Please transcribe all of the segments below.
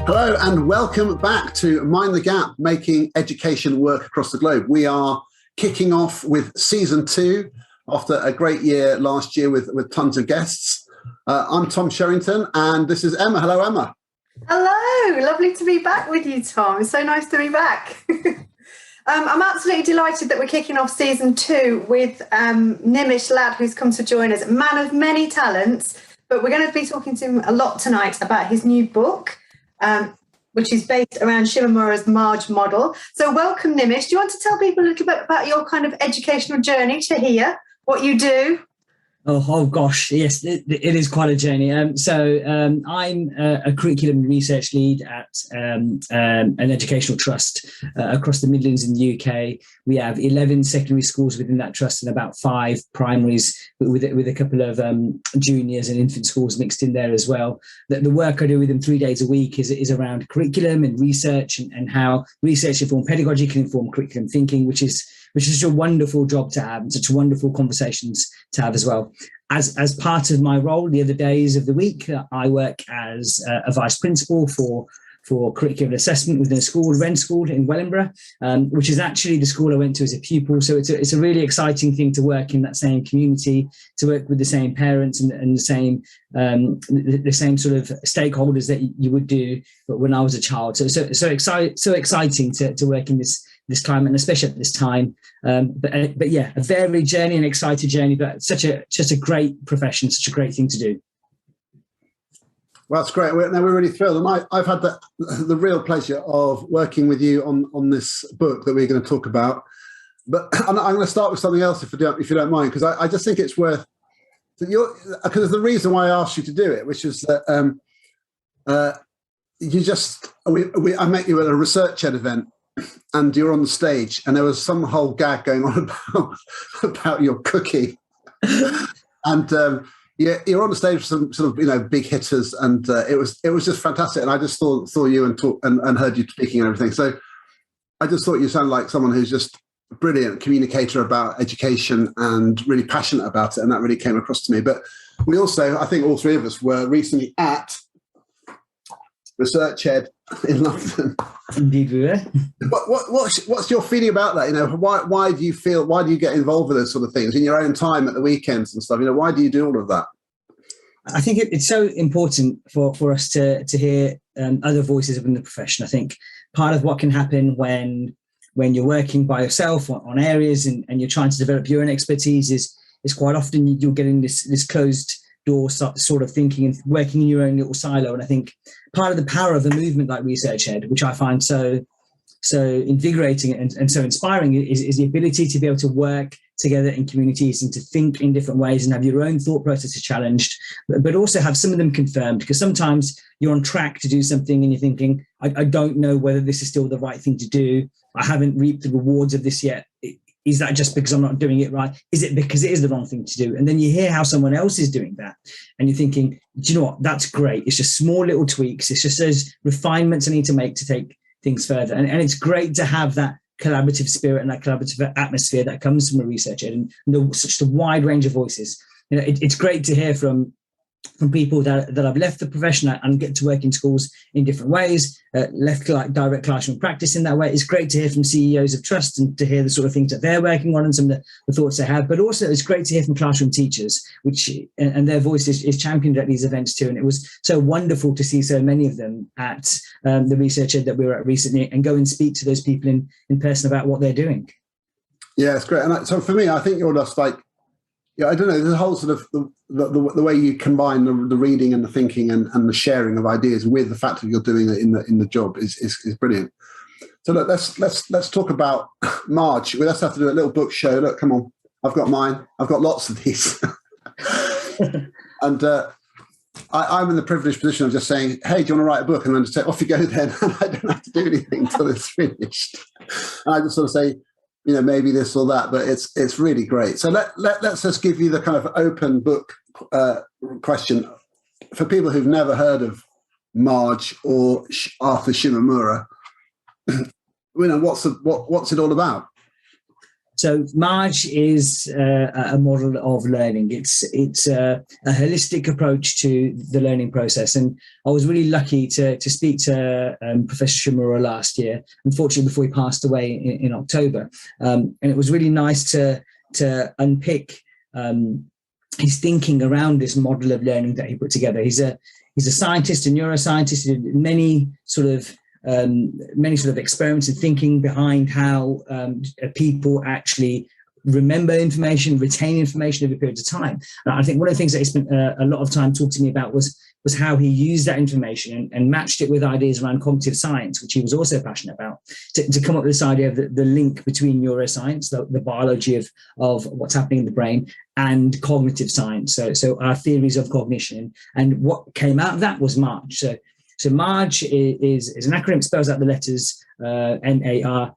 Hello and welcome back to Mind the Gap, making education work across the globe. We are kicking off with season 2 after a great year last year with tons of guests. I'm Tom Sherrington and this is Emma. Hello, Emma. Hello, lovely to be back with you, Tom. It's so nice to be back. I'm absolutely delighted that we're kicking off season 2 with Nimish Lad, who's come to join us, a man of many talents, but we're going to be talking to him a lot tonight about his new book, which is based around Shimamura's MARGE model. So welcome, Nimish. Do you want to tell people a little bit about your kind of educational journey to here, what you do? Oh gosh, yes, it is quite a journey. I'm a curriculum and research lead at an educational trust across the Midlands in the UK. We have 11 secondary schools within that trust and about 5 primaries with a couple of juniors and infant schools mixed in there as well. The work I do with them 3 days a week is around curriculum and research and how research-informed pedagogy can inform curriculum thinking, which is such a wonderful job to have and such wonderful conversations to have as well. As part of my role, the other days of the week, I work as a vice principal for curriculum assessment within a school, Wren School in Wellingborough, which is actually the school I went to as a pupil. So it's a really exciting thing to work in that same community, to work with the same parents and the same sort of stakeholders that you would do when I was a child. So exciting to work in this climate, and especially at this time. But yeah, a varied journey, an exciting journey, but just a great profession, such a great thing to do. Well, that's great. We're really thrilled. And I've had the real pleasure of working with you on this book that we're going to talk about. But I'm going to start with something else, if you don't mind, because I just think it's worth, because the reason why I asked you to do it, which is that I met you at a research ed event, and you're on the stage, and there was some whole gag going on about your cooking, and you're on the stage with some sort of big hitters, and it was just fantastic. And I just saw you and heard you speaking and everything. So I just thought you sounded like someone who's just a brilliant communicator about education and really passionate about it, and that really came across to me. But we also, I think all 3 of us were recently at Research Ed in London. Indeed we were. What's your feeling about that? Why do you get involved with those sort of things in your own time at the weekends and stuff? Why do you do all of that? I think it's so important for us to hear other voices within the profession. I think part of what can happen when you're working by yourself on areas and you're trying to develop your own expertise is quite often you're getting this closed door sort of thinking and working in your own little silo. And I think part of the power of a movement like Research Ed, which I find so invigorating and so inspiring, is the ability to be able to work together in communities and to think in different ways and have your own thought processes challenged, but also have some of them confirmed, because sometimes you're on track to do something and you're thinking, I don't know whether this is still the right thing to do. I haven't reaped the rewards of this yet. Is that just because I'm not doing it right? Is it because it is the wrong thing to do? And then you hear how someone else is doing that and you're thinking, do you know what? That's great. It's just small little tweaks. It's just those refinements I need to make to take things further. And it's great to have that collaborative spirit and that collaborative atmosphere that comes from a research ed and such a wide range of voices. It's great to hear from people that have left the profession and get to work in schools in different ways, left direct classroom practice in that way. It's great to hear from CEOs of trusts and to hear the sort of things that they're working on and some of the thoughts they have. But also it's great to hear from classroom teachers, and their voice is championed at these events too. And it was so wonderful to see so many of them at the research ed that we were at recently and go and speak to those people in person about what they're doing. Yeah, it's great. And so for me, I think you're just like, I don't know, the whole sort of the way you combine the reading and the thinking and the sharing of ideas with the fact that you're doing it in the job is brilliant. So look, let's talk about Marge. Let's have to do a little book show. Look, come on, I've got mine. I've got lots of these, and I'm in the privileged position of just saying, "Hey, do you want to write a book?" And then just say, "Off you go, then." And I don't have to do anything until it's finished. And I just sort of say, maybe this or that, but it's really great. So let's just give you the kind of open book question for people who've never heard of Marge or Arthur Shimamura. What's it all about? So MARGE is a model of learning. It's a holistic approach to the learning process. And I was really lucky to speak to Professor Shimamura last year, unfortunately before he passed away in October. And it was really nice to unpick his thinking around this model of learning that he put together. He's a scientist, a neuroscientist, he did many sort of experiments and thinking behind how people actually remember information, retain information over periods of time. And I think one of the things that he spent a lot of time talking to me about was how he used that information and matched it with ideas around cognitive science, which he was also passionate about, to come up with this idea of the link between neuroscience, the biology of what's happening in the brain, and cognitive science. So our theories of cognition. And what came out of that was MARGE. So MARGE is an acronym, spells out the letters MARGE,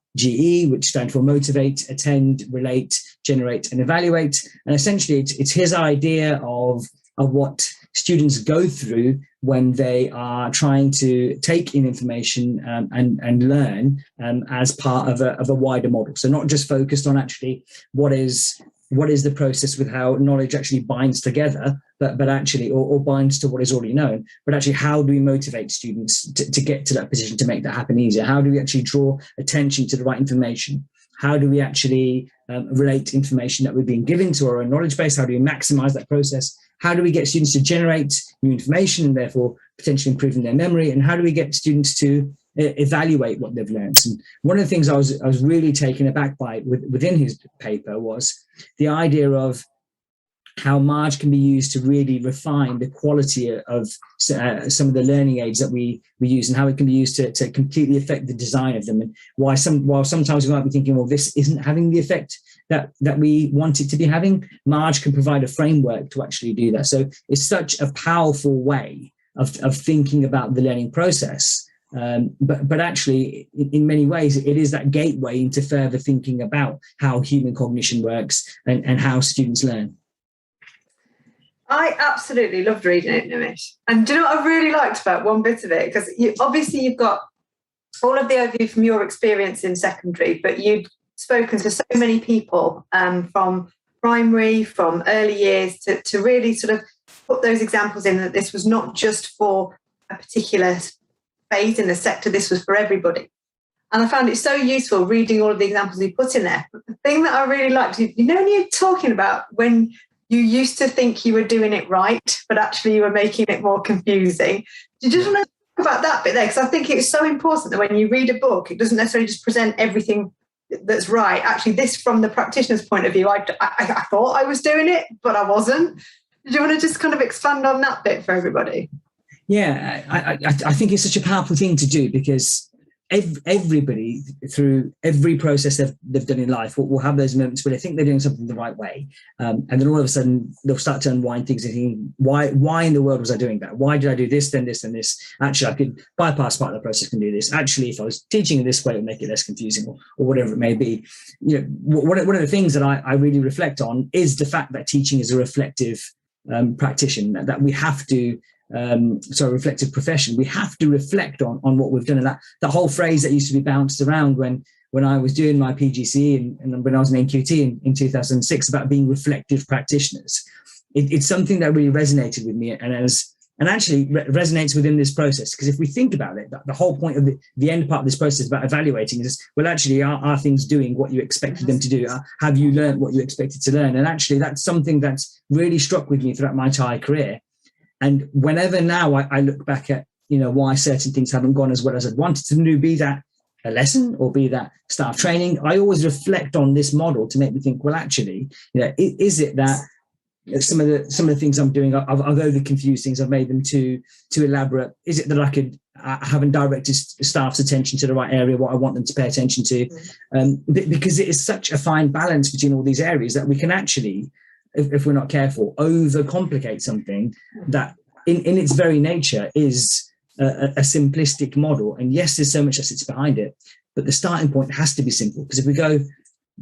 which stand for motivate, attend, relate, generate, and evaluate. And essentially, it's his idea of what students go through when they are trying to take in information and learn as part of a wider model. So not just focused on actually what is the process with how knowledge actually binds together, but actually, or binds to what is already known, but actually how do we motivate students to get to that position, to make that happen easier? How do we actually draw attention to the right information? How do we actually relate information that we're being given to our own knowledge base? How do we maximize that process? How do we get students to generate new information and therefore potentially improving their memory? And how do we get students to evaluate what they've learned? And one of the things I was really taken aback by within his paper was the idea of how MARGE can be used to really refine the quality of some of the learning aids that we use, and how it can be used to completely affect the design of them. And while sometimes we might be thinking, well, this isn't having the effect that we want it to be having, MARGE can provide a framework to actually do that. So it's such a powerful way of thinking about the learning process. But actually, in many ways, it is that gateway into further thinking about how human cognition works and how students learn. I absolutely loved reading it, Nimish. And do you know what I really liked about one bit of it? Because obviously you've got all of the overview from your experience in secondary, but you'd spoken to so many people from primary, from early years, to really sort of put those examples in, that this was not just for a particular phase in the sector, this was for everybody. And I found it so useful reading all of the examples you put in there. But the thing that I really liked, when you're talking about when you used to think you were doing it right, but actually you were making it more confusing. Do you just want to talk about that bit there? Because I think it's so important that when you read a book, it doesn't necessarily just present everything that's right. Actually, this, from the practitioner's point of view, I thought I was doing it, but I wasn't. Do you want to just kind of expand on that bit for everybody? Yeah, I think it's such a powerful thing to do, because everybody, through every process they've done in life, will have those moments where they think they're doing something the right way, and then all of a sudden they'll start to unwind things and think, why in the world was I doing that? Why did I do this, then this, and this? Actually, I could bypass part of the process and do this. Actually, if I was teaching in this way, it would make it less confusing, or whatever it may be. One of the things that I really reflect on is the fact that teaching is a reflective practitioner, that we have to reflective profession. We have to reflect on what we've done. And that whole phrase that used to be bounced around when I was doing my PGCE and when I was in NQT in 2006 about being reflective practitioners, it's something that really resonated with me and actually resonates within this process. Because if we think about it, the whole point of the end part of this process about evaluating is, well, actually, are things doing what you expected them to do? Have you learned what you expected to learn? And actually, that's something that's really struck with me throughout my entire career. And whenever now I look back at, why certain things haven't gone as well as I'd wanted them to, be that a lesson or be that staff training, I always reflect on this model to make me think, well, actually, is it that some of the things I'm doing, I've over confused things, I've made them too elaborate? Is it that I haven't directed staff's attention to the right area, what I want them to pay attention to? Because it is such a fine balance between all these areas that we can actually, if we're not careful, overcomplicate something that in its very nature is a simplistic model. And yes, there's so much that sits behind it, but the starting point has to be simple, because if we go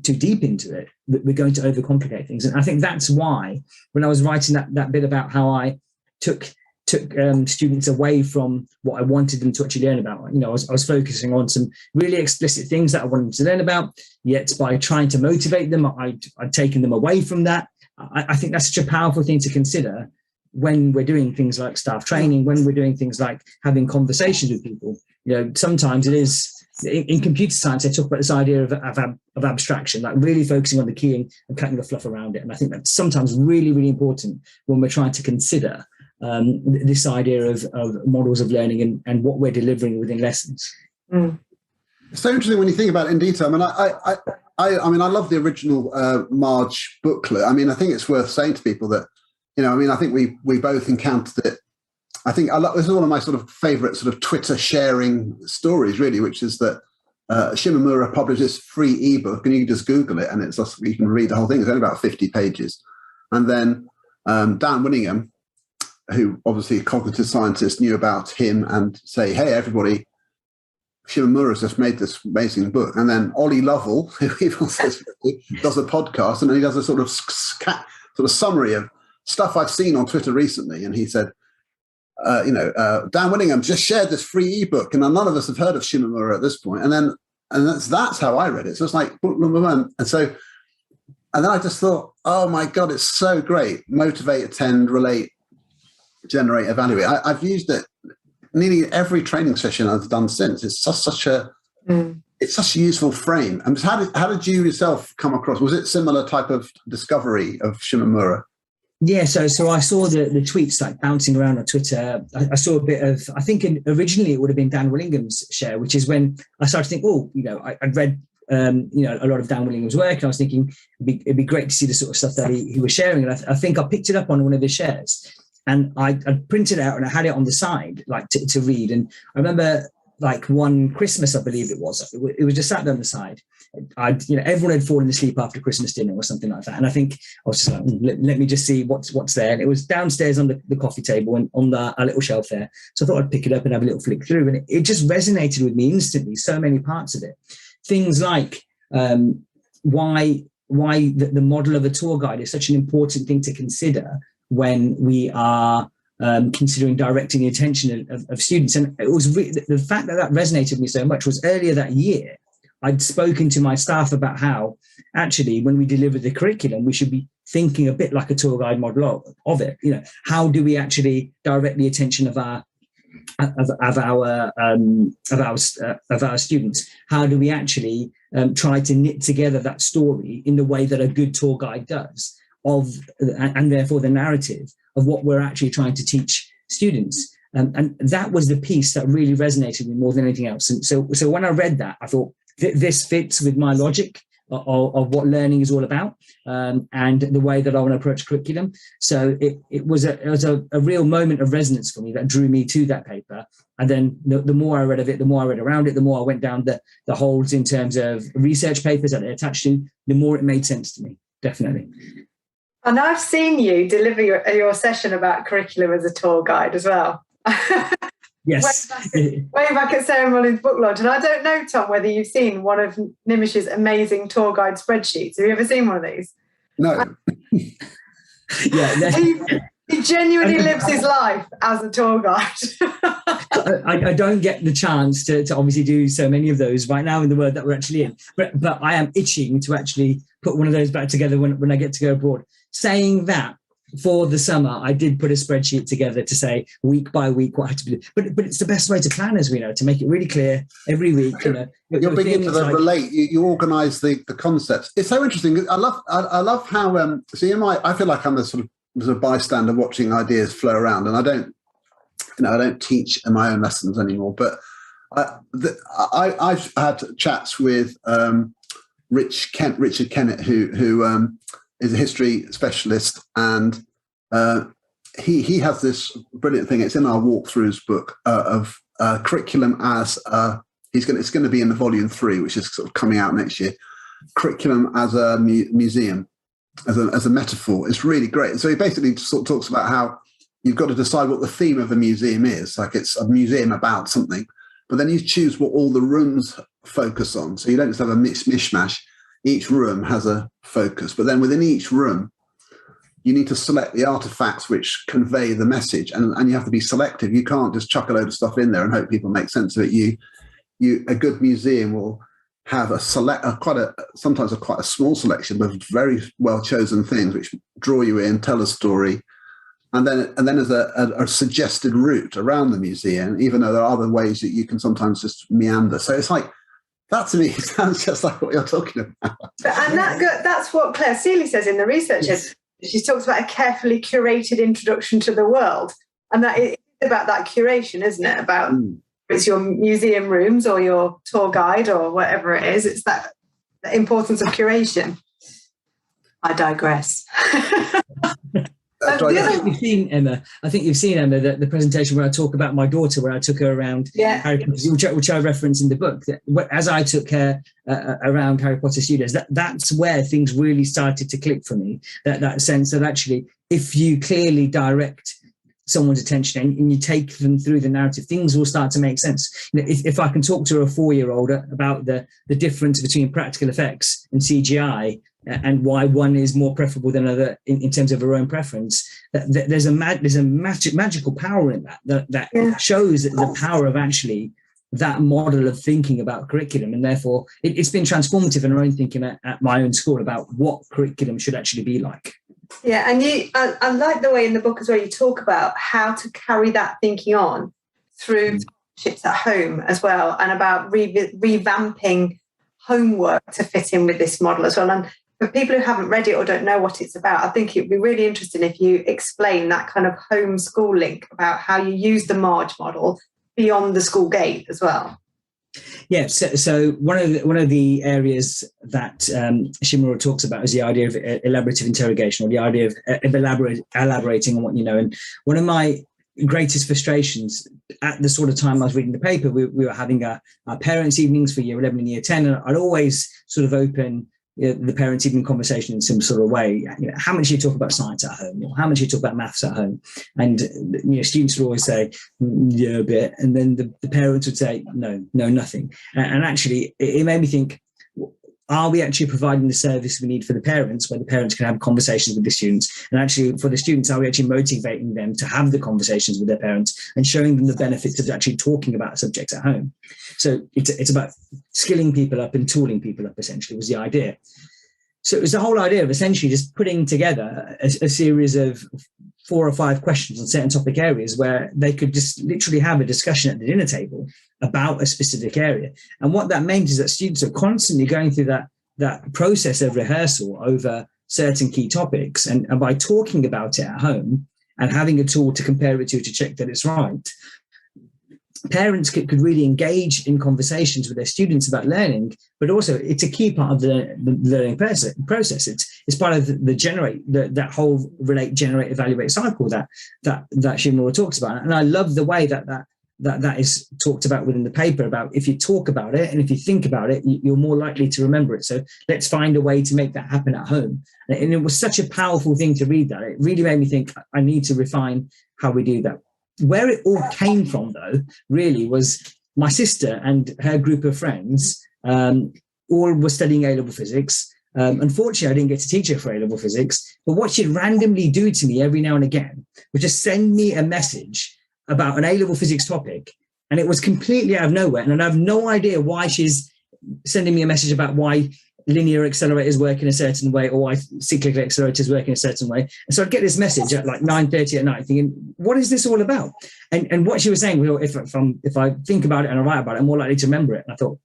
too deep into it, we're going to overcomplicate things. And I think that's why when I was writing that bit about how I took took students away from what I wanted them to actually learn about. I was focusing on some really explicit things that I wanted them to learn about, yet by trying to motivate them, I'd taken them away from that. I think that's such a powerful thing to consider when we're doing things like staff training, when we're doing things like having conversations with people. Sometimes it is, in computer science, they talk about this idea of abstraction, like really focusing on the key and cutting the fluff around it. And I think that's sometimes really, really important when we're trying to consider this idea of models of learning and what we're delivering within lessons. Mm. It's so interesting when you think about it in detail. I mean, I love the original Marge booklet. I mean, I think it's worth saying to people that, I think we both encountered it. I think this is one of my sort of favorite sort of Twitter sharing stories, really, which is that Shimamura published this free ebook, and you can just Google it, and it's just, you can read the whole thing. It's only about 50 pages. And then Dan Winningham, who obviously a cognitive scientist, knew about him and say, hey, everybody, Shimamura's just made this amazing book. And then Ollie Lovell, who he also does a podcast, and then he does a sort of summary of stuff I've seen on Twitter recently. And he said, Dan Winningham just shared this free ebook, and none of us have heard of Shimamura at this point. And that's how I read it. So it's like, and then I just thought, oh my God, it's so great. Motivate, attend, relate, generate, evaluate. I've used it nearly every training session I've done since. It's such a useful frame. And how did you yourself come across? Was it similar type of discovery of Shimamura? Yeah, so I saw the tweets like bouncing around on Twitter. I saw a bit of, I think originally it would have been Dan Willingham's share, which is when I started to think, I'd read a lot of Dan Willingham's work, and I was thinking it'd be great to see the sort of stuff that he was sharing. And I think I picked it up on one of his shares, and I printed it out and I had it on the side, like to read. And I remember like one Christmas, I believe it was just sat on the side. Everyone had fallen asleep after Christmas dinner or something like that. And I think I was just like, let me just see what's there. And it was downstairs on the coffee table and on a little shelf there. So I thought I'd pick it up and have a little flick through. And it just resonated with me instantly, so many parts of it. Things like why the model of a tour guide is such an important thing to consider when we are considering directing the attention of students. And it was the fact that resonated with me so much was earlier that year, I'd spoken to my staff about how actually when we deliver the curriculum, we should be thinking a bit like a tour guide model of it. How do we actually direct the attention of our students? How do we actually try to knit together that story in the way that a good tour guide does and therefore the narrative of what we're actually trying to teach students? And that was the piece that really resonated with me more than anything else. And so when I read that, I thought, this fits with my logic of what learning is all about, and the way that I want to approach curriculum. So it was a real moment of resonance for me that drew me to that paper. And then the more I read of it, the more I read around it, the more I went down the holes in terms of research papers that it attached to, the more it made sense to me, definitely. And I've seen you deliver your session about curriculum as a tour guide as well. Yes. Way back at Ceremony's book launch. And I don't know, Tom, whether you've seen one of Nimish's amazing tour guide spreadsheets. Have you ever seen one of these? No. Yeah. He genuinely lives his life as a tour guide. I don't get the chance to obviously do so many of those right now in the world that we're actually in. But I am itching to actually put one of those back together when I get to go abroad. Saying that, for the summer, I did put a spreadsheet together to say week by week what had to be done. But it's the best way to plan, as we know, to make it really clear every week. You're beginning to relate. You organise the concepts. It's so interesting. I love how. I feel like I'm a sort of bystander watching ideas flow around, and I don't teach in my own lessons anymore. But I've had chats with Richard Kennett, who is a history specialist, and he has this brilliant thing. It's in our walkthroughs book of curriculum as it's going to be in the volume 3, which is sort of coming out next year. Curriculum as a museum, as a metaphor. It's really great. So he basically sort of talks about how you've got to decide what the theme of a museum is. Like it's a museum about something, but then you choose what all the rooms focus on. So you don't just have a mishmash. Each room has a focus, but then within each room, you need to select the artifacts which convey the message, and you have to be selective. You can't just chuck a load of stuff in there and hope people make sense of it. A good museum will have sometimes quite a small selection of very well chosen things which draw you in, tell a story, and then there's a suggested route around the museum, even though there are other ways that you can sometimes just meander. So it's like, that to me sounds just like what you're talking about. And that's what Claire Seeley says in the research. Yes. She talks about a carefully curated introduction to the world, and that is about that curation, isn't it? About it's your museum rooms or your tour guide or whatever it is. It's that the importance of curation. I digress. I think you've seen, Emma, the presentation where I talk about my daughter, where I took her around Harry Potter, which I reference in the book. As I took her around Harry Potter studios, that's where things really started to click for me. That sense that actually, if you clearly direct someone's attention and you take them through the narrative, things will start to make sense. If I can talk to a 4-year-old about the difference between practical effects and CGI, and why one is more preferable than another in terms of her own preference, there's a magical power in that shows the power of actually that model of thinking about curriculum. And therefore it's been transformative in our own thinking at my own school about what curriculum should actually be like. Yeah, and I like the way in the book as well you talk about how to carry that thinking on through partnerships at home as well, and about revamping homework to fit in with this model as well. And for people who haven't read it or don't know what it's about, I think it'd be really interesting if you explain that kind of home-school link about how you use the MARGE model beyond the school gate as well. Yeah, so one of the areas that Shimamura talks about is the idea of elaborative interrogation, or the idea of elaborating on what you know. And one of my greatest frustrations at the sort of time I was reading the paper, we were having our parents' evenings for year 11 and year 10, and I'd always sort of open the parents' evening conversation in some sort of way. How much do you talk about science at home? Or how much do you talk about maths at home? And students would always say, yeah, a bit. And then the parents would say, no, nothing. And actually, it made me think, are we actually providing the service we need for the parents, where the parents can have conversations with the students? And actually, for the students, are we actually motivating them to have the conversations with their parents and showing them the benefits of actually talking about subjects at home? So it's about skilling people up and tooling people up, essentially, was the idea. So it was the whole idea of essentially just putting together a series of 4 or 5 questions on certain topic areas where they could just literally have a discussion at the dinner table about a specific area. And what that meant is that students are constantly going through that process of rehearsal over certain key topics. And by talking about it at home and having a tool to compare it to check that it's right, parents could really engage in conversations with their students about learning, but also it's a key part of the learning process. It's part of that whole relate, generate, evaluate cycle that Shimamura talks about. And I love the way that is talked about within the paper, about if you talk about it and if you think about it, you're more likely to remember it. So let's find a way to make that happen at home. And it was such a powerful thing to read that. It really made me think I need to refine how we do that. Where it all came from, though, really was my sister and her group of friends all were studying A-level physics. Unfortunately, I didn't get to teach her for A-level physics, but what she'd randomly do to me every now and again was just send me a message about an A-level physics topic, and it was completely out of nowhere. And I have no idea why she's sending me a message about why linear accelerators work in a certain way or why cyclical accelerators work in a certain way. And so I'd get this message at like 9:30 at night thinking, what is this all about? And what she was saying, well, if I think about it and I write about it, I'm more likely to remember it. And I thought,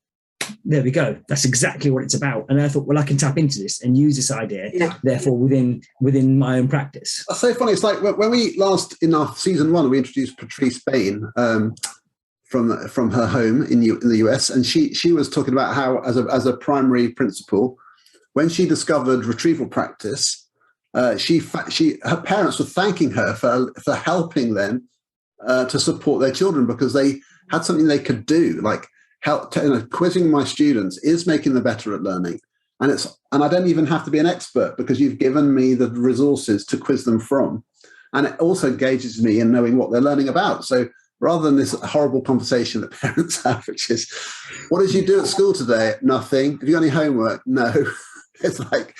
there we go. That's exactly what it's about. And I thought, well, I can tap into this and use this idea, therefore, within my own practice. That's so funny. It's like when we last, in our season 1, we introduced Patrice Bain from her home in the US, and she was talking about how, as a primary principal, when she discovered retrieval practice, her parents were thanking her for helping them to support their children, because they had something they could do, like quizzing my students is making them better at learning. And I don't even have to be an expert, because you've given me the resources to quiz them from. And it also engages me in knowing what they're learning about. So rather than this horrible conversation that parents have, which is, what did you do at school today? Nothing. Have you got any homework? No. It's like,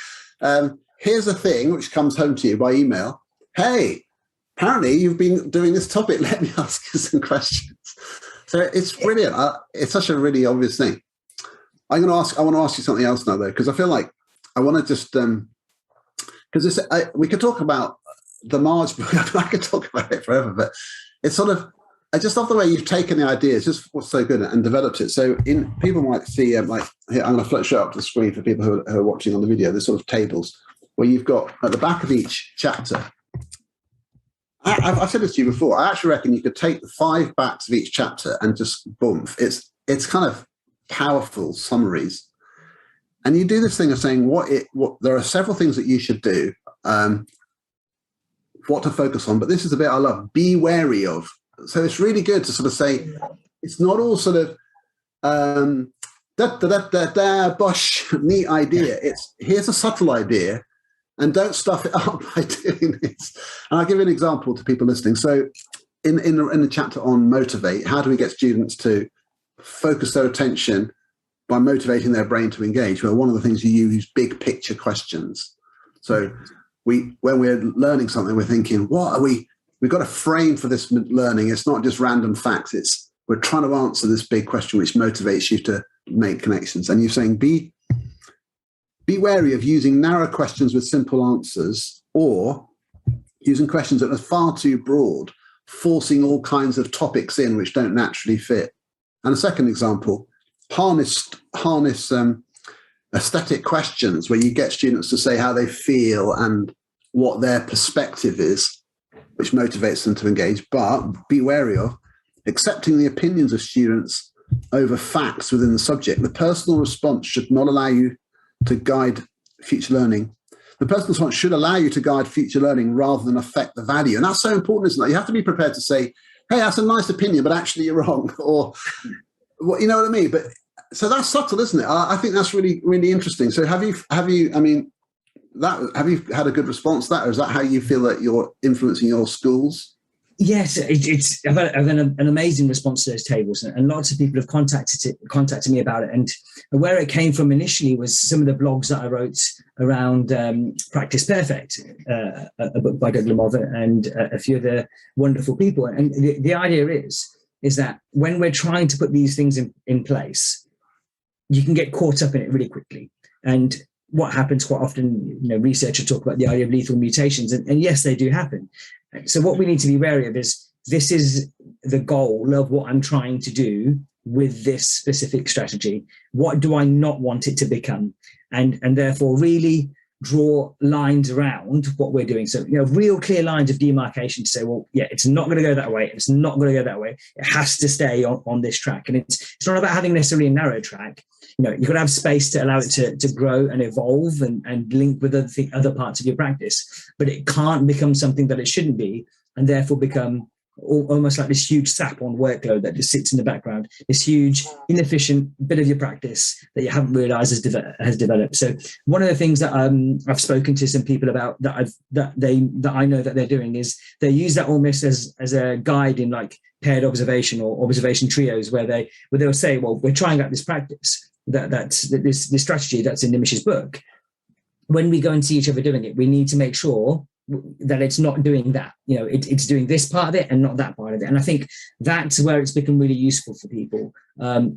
here's a thing which comes home to you by email. Hey, apparently you've been doing this topic. Let me ask you some questions. So it's brilliant. It's such a really obvious thing. I want to ask you something else now, though, because I feel like I want to just because we could talk about the Marge book. I could talk about it forever, but it's sort of, I just love the way you've taken the ideas, just what's so good, and developed it. So people might see, like, here, I'm going to show up the screen for people who are watching on the video. There's sort of tables where you've got at the back of each chapter. I've said this to you before. I actually reckon you could take the 5 backs of each chapter and just boom. It's kind of powerful summaries. And you do this thing of saying there are several things that you should do, what to focus on. But this is the bit I love. Be wary of. So it's really good to sort of say, it's not all sort of bosh, neat idea. It's here's a subtle idea, and don't stuff it up by doing this. And I'll give you an example to people listening. So in the chapter on motivate, how do we get students to focus their attention by motivating their brain to engage? Well, one of the things you use big picture questions. So when we're learning something, we're thinking, we've got a frame for this learning. It's not just random facts. We're trying to answer this big question which motivates you to make connections. And you're saying be wary of using narrow questions with simple answers, or using questions that are far too broad, forcing all kinds of topics in which don't naturally fit. And a second example, harness aesthetic questions where you get students to say how they feel and what their perspective is, which motivates them to engage. But be wary of accepting the opinions of students over facts within the subject. The personal response should not allow you to guide future learning. The personal response should allow you to guide future learning rather than affect the value. And that's so important, isn't it? You have to be prepared to say, hey, that's a nice opinion, but actually you're wrong. Or, you know what I mean? But so that's subtle, isn't it? I think that's really, really interesting. So have you had a good response to that, or is that how you feel that you're influencing your schools? Yes, I've had an amazing response to those tables, and lots of people have contacted me about it. And where it came from initially was some of the blogs that I wrote around Practice Perfect, a book by Doug Lamova and a few other wonderful people. And the idea is that when we're trying to put these things in place, you can get caught up in it really quickly. And what happens quite often, researchers talk about the idea of lethal mutations, and yes, they do happen. So what we need to be wary of is, this is the goal of what I'm trying to do with this specific strategy. What do I not want it to become? And therefore really draw lines around what we're doing. So, real clear lines of demarcation to say, well, yeah, it's not going to go that way. It's not going to go that way. It has to stay on this track. And it's not about having necessarily a narrow track. You've got to have space to allow it to grow and evolve and link with other parts of your practice. But it can't become something that it shouldn't be, and therefore become almost like this huge sap-on workload that just sits in the background, this huge inefficient bit of your practice that you haven't realized has developed. So one of the things that I've spoken to some people about that I know that they're doing is they use that almost as a guide in like paired observation or observation trios, where they'll say, well, we're trying out this practice, that's this strategy that's in Nimish's book. When we go and see each other doing it, we need to make sure that it's not doing that. It's doing this part of it and not that part of it. And I think that's where it's become really useful for people,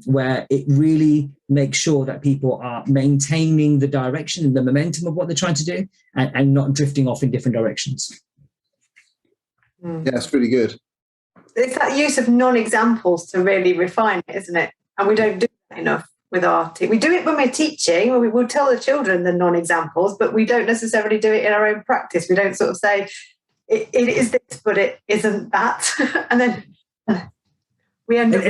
where it really makes sure that people are maintaining the direction and the momentum of what they're trying to do, and not drifting off in different directions. Yeah, it's really good. It's that use of non-examples to really refine it, isn't it? And we don't do that enough with our team. We do it when we're teaching, or we will tell the children the non-examples, but we don't necessarily do it in our own practice. We don't sort of say, it is this, but it isn't that. And then we end up...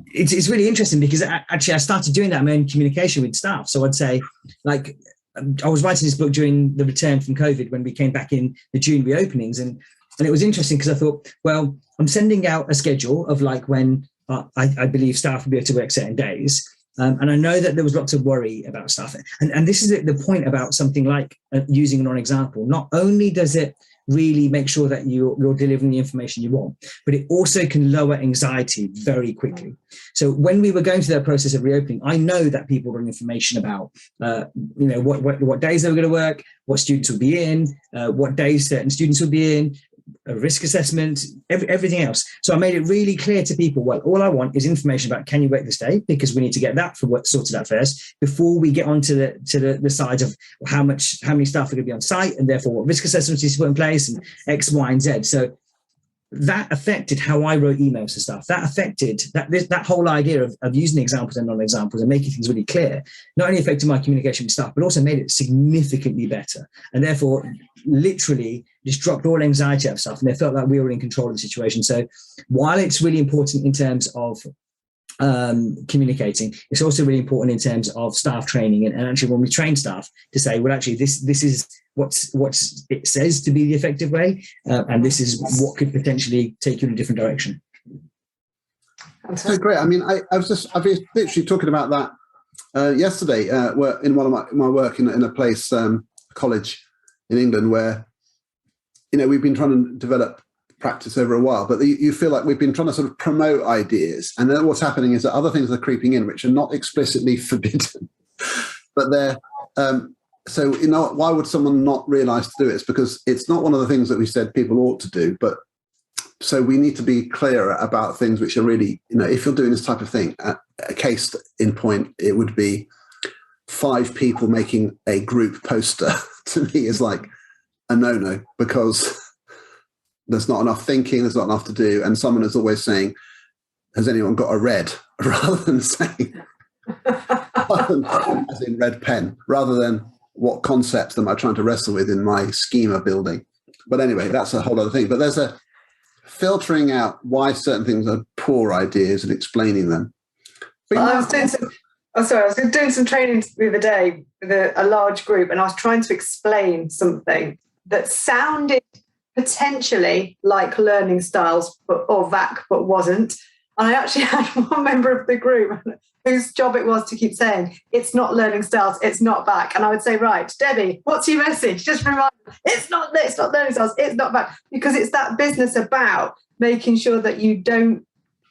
It's really interesting, because actually I started doing that in my own communication with staff. So I'd say, like, I was writing this book during the return from COVID when we came back in the June reopenings. And it was interesting because I thought, well, I'm sending out a schedule of like when I believe staff will be able to work certain days. And I know that there was lots of worry about stuff. And this is the point about something like using a non-example. Not only does it really make sure that you're delivering the information you want. But it also can lower anxiety very quickly. So when we were going through that process of reopening, I know that people were information about, what days they were going to work, what students would be in, what days certain students would be in, a risk assessment, everything else. So I made it really clear to people, well, all I want is information about can you work this day, because we need to get that sorted out first before we get onto the side of how many staff are going to be on site, and therefore what risk assessments need to put in place, and X, Y, and Z. So that affected how I wrote emails to staff. That affected that whole idea of using examples and non-examples and making things really clear, not only affected my communication with staff, but also made it significantly better. And therefore, literally just dropped all anxiety out of stuff, and they felt like we were in control of the situation. So while it's really important in terms of communicating, it's also really important in terms of staff training, and actually when we train staff to say, well, actually this is what it says to be the effective way, and this is what could potentially take you in a different direction. So great. I mean, I've been literally talking about that yesterday in one of my work in a place, college in England, where we've been trying to develop practice over a while, but you feel like we've been trying to sort of promote ideas, and then what's happening is that other things are creeping in which are not explicitly forbidden, but they're so why would someone not realize to do it? It's because it's not one of the things that we said people ought to do, but so we need to be clearer about things which are really, if you're doing this type of thing, a case in point, it would be 5 people making a group poster to me is like a no-no, because there's not enough thinking, there's not enough to do, and someone is always saying, has anyone got a red, rather than saying as in red pen, rather than what concepts am I trying to wrestle with in my schema building. But anyway, that's a whole other thing. But there's a filtering out why certain things are poor ideas and explaining them. I was doing some training the other day with a large group, and I was trying to explain something that sounded potentially like learning styles or VAC, but wasn't. And I actually had one member of the group whose job it was to keep saying, it's not learning styles, it's not VAC. And I would say, right, Debbie, what's your message? Just remind them, it's not learning styles, it's not VAC. Because it's that business about making sure that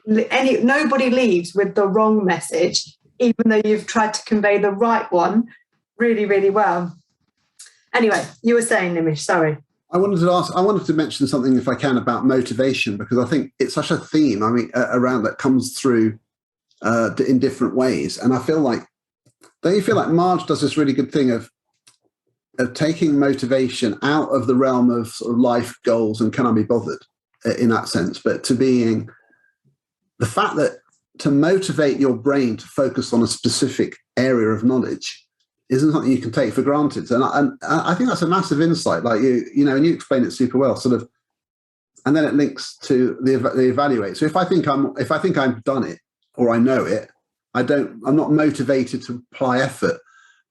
nobody leaves with the wrong message, even though you've tried to convey the right one really, really well. Anyway, you were saying, Nimish, sorry. I wanted to mention something, if I can, about motivation, because I think it's such a theme, around that comes through in different ways. And I feel like, don't you feel like Marge does this really good thing of taking motivation out of the realm of sort of life goals and can I be bothered in that sense, but to being the fact that to motivate your brain to focus on a specific area of knowledge isn't something you can take for granted. And I think that's a massive insight. Like and you explain it super well, sort of, and then it links to the evaluate. So if I think I've done it or I know it, I'm not motivated to apply effort.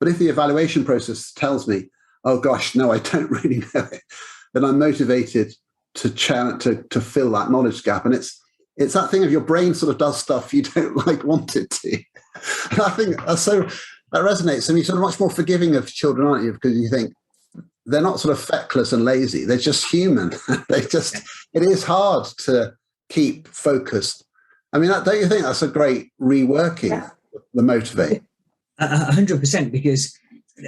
But if the evaluation process tells me, oh gosh, no, I don't really know it, then I'm motivated to fill that knowledge gap. And it's that thing of your brain sort of does stuff you don't want it to. And I think that resonates. And you're sort of much more forgiving of children, aren't you? Because you think they're not sort of feckless and lazy. They're just human. It is hard to keep focused. I mean, don't you think that's a great reworking, the motivate? 100%, because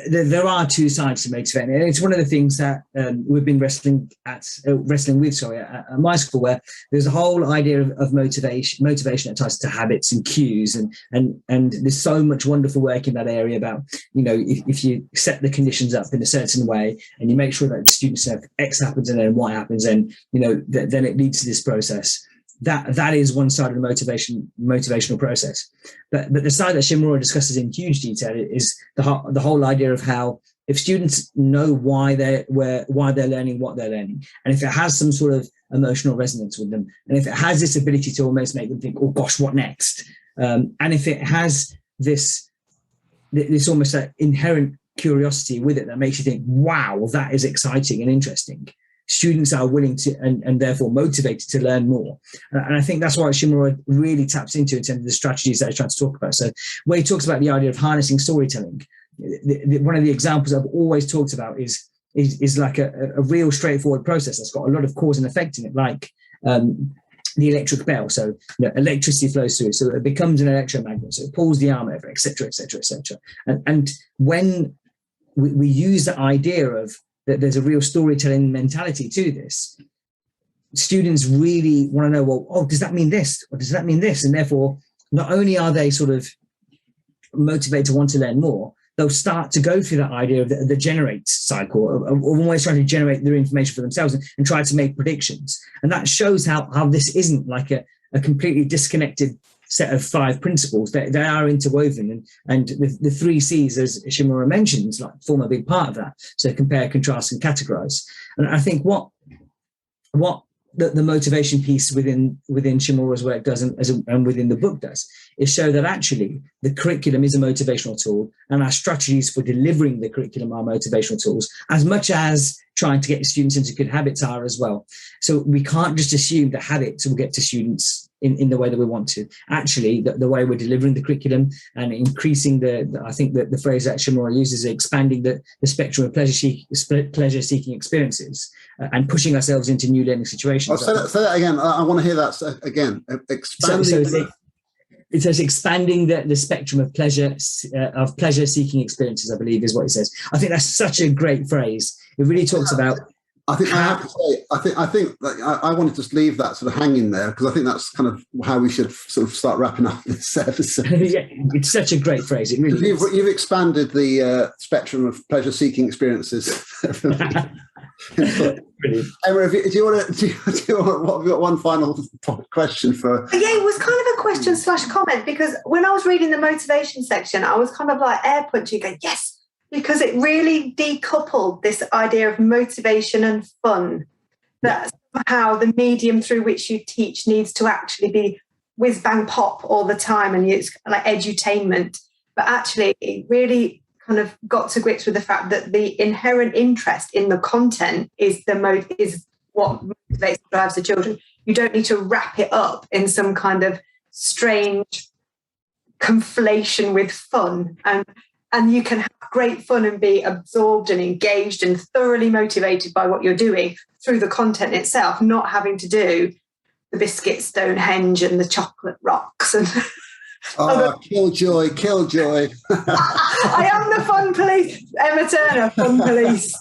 there are two sides to motivating. And it's one of the things that we've been wrestling with at my school, where there's a whole idea of motivation that ties to habits and cues, and there's so much wonderful work in that area about, if you set the conditions up in a certain way and you make sure that students have X happens and then Y happens, and then it leads to this process. That is one side of the motivational process. But the side that Shimamura discusses in huge detail is the whole idea of how, if students know why they're learning what they're learning, and if it has some sort of emotional resonance with them, and if it has this ability to almost make them think, oh gosh, what next? And if it has this almost like inherent curiosity with it that makes you think, wow, that is exciting and interesting, students are willing to and therefore motivated to learn more. And I think that's what Shimamura really taps into in terms of the strategies that he's trying to talk about. So where he talks about the idea of harnessing storytelling, one of the examples I've always talked about is is like a real straightforward process that's got a lot of cause and effect in it, like the electric bell. So electricity flows through, so it becomes an electromagnet, so it pulls the arm over, etc., etc., etc. And when we use the idea of that there's a real storytelling mentality to this, students really want to know, well, oh, does that mean this? Or does that mean this? And therefore, not only are they sort of motivated to want to learn more, they'll start to go through that idea of the generate cycle, of always trying to generate their information for themselves and try to make predictions. And that shows how this isn't like a completely disconnected set of 5 principles. They are interwoven, and the 3 C's, as Shimamura mentions, like form a big part of that. So compare, contrast, and categorize. And I think what the motivation piece within Shimamura's work does, and within the book does, is show that actually the curriculum is a motivational tool, and our strategies for delivering the curriculum are motivational tools, as much as trying to get students into good habits are as well. So we can't just assume that habits will get to students in the way that we want to. Actually, the way we're delivering the curriculum and increasing I think that the phrase that Shimamura uses, expanding the spectrum of pleasure-seeking experiences and pushing ourselves into new learning situations. Say that again. I want to hear that again. Expanding. It says expanding the spectrum of pleasure-seeking experiences, I believe is what it says. I think that's such a great phrase. It really talks about. I think I have to say, I think I want to just leave that sort of hanging there, because I think that's kind of how we should sort of start wrapping up this episode. Yeah, it's such a great phrase. It really is. You've expanded the spectrum of pleasure-seeking experiences. Brilliant. Emma, do you want we've got one final question for? Yeah, it was kind of a question / comment, because when I was reading the motivation section, I was kind of like air punching, going, yes, because it really decoupled this idea of motivation and fun. That somehow the medium through which you teach needs to actually be whiz bang pop all the time, and it's like edutainment. But actually, it really kind of got to grips with the fact that the inherent interest in the content is what motivates and drives the children. You don't need to wrap it up in some kind of strange conflation with fun, and you can have great fun and be absorbed and engaged and thoroughly motivated by what you're doing through the content itself, not having to do the biscuit Stonehenge and the chocolate rocks and killjoy. I am the fun police, Emma Turner, fun police.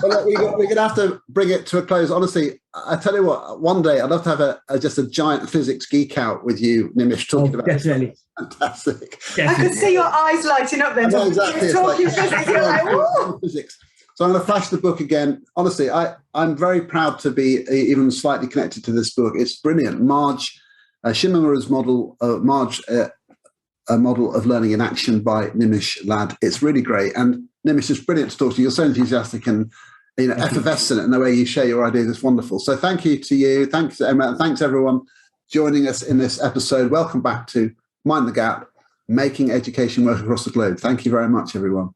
Well, look, we're going to have to bring it to a close. Honestly, I tell you what, one day I'd love to have just a giant physics geek out with you, Nimish, talking about definitely. This. Fantastic. Definitely. I could see your eyes lighting up then. Exactly. Talking physics, you're like, woo! Physics. So I'm going to flash the book again. Honestly, I'm very proud to be even slightly connected to this book. It's brilliant. MARGE, Shimamura's model, MARGE, a model of learning in action by Nimish Lad. It's really great. And Nimish, it's brilliant to talk to you. You're so enthusiastic and effervescent in the way you share your ideas. It's wonderful. So thank you to you. Thanks, Emma. And thanks, everyone, joining us in this episode. Welcome back to Mind the Gap, making education work across the globe. Thank you very much, everyone.